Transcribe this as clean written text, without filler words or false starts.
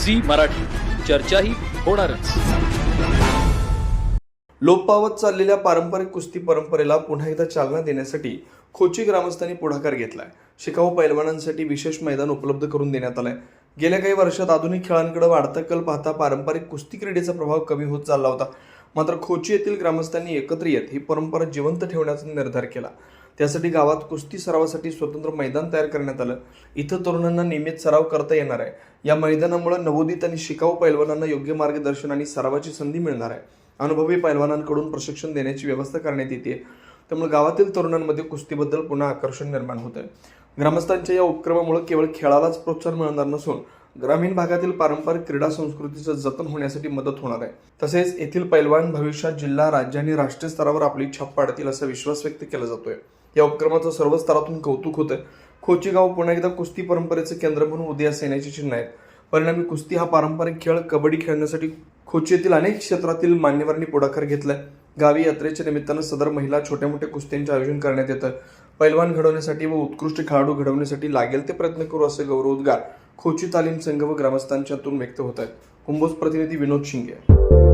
Zee Marathi, चर्चाही होणारच। लोप पावत चाललेल्या पारंपरिक कुस्ती परंपरेला पुन्हा एकदा चालना देण्यासाठी खोची ग्रामस्थांनी पुढाकार घेतलाय। शिकाऊ पैलवानांसाठी विशेष मैदान उपलब्ध करून देण्यात आलंय। गेल्या काही वर्षात आधुनिक खेळांकडे वाढता कल पाहता पारंपरिक कुस्ती क्रीडेचा प्रभाव कमी होत चालला होता। मात्र खोची येथील ग्रामस्थांनी एकत्र येत ही परंपरा जिवंत ठेवण्याचा निर्धार केला। त्यासाठी गावात कुस्ती सरावासाठी स्वतंत्र मैदान तयार करण्यात आलं। इथं तरुणांना नियमित सराव करता येणार आहे। या मैदानामुळे नवोदित आणि शिकाऊ पैलवानांना योग्य मार्गदर्शन आणि सरावाची संधी मिळणार आहे। अनुभवी पैलवानांकडून प्रशिक्षण देण्याची व्यवस्था करण्यात येते। त्यामुळे गावातील तरुणांमध्ये कुस्तीबद्दल पुन्हा आकर्षण निर्माण होत आहे। ग्रामस्थांच्या या उपक्रमामुळे केवळ खेळालाच प्रोत्साहन मिळणार नसून ग्रामीण भागातील पारंपरिक क्रीडा संस्कृतीचं जतन होण्यासाठी मदत होणार आहे। तसेच येथील पैलवान भविष्यात जिल्हा, राज्य आणि राष्ट्रीय स्तरावर आपली छाप पाडतील असा विश्वास व्यक्त केला जातोय। या उपक्रमाचं सर्व स्तरातून कौतुक होतंय। खोची गाव पुन्हा एकदा कुस्ती परंपरेचं केंद्र म्हणून उदयास येण्याची चिन्ह आहेत। परिणामी कुस्ती हा पारंपरिक खेळ कबड्डी खेळण्यासाठी खोची येथील अनेक क्षेत्रातील मान्यवरांनी पुढाकार घेतलाय। गावी यात्रेच्या निमित्तानं सदर महिला छोट्या मोठ्या कुस्त्यांचे आयोजन करण्यात येतं। पैलवान घडवण्यासाठी व उत्कृष्ट खेळाडू घडवण्यासाठी लागेल ते प्रयत्न करू असे गौरवोद्गार खोची तालीम संघ व ग्रामस्थांच्यातून व्यक्त होत आहेत। कुंभोज प्रतिनिधी विनोद शिंगे।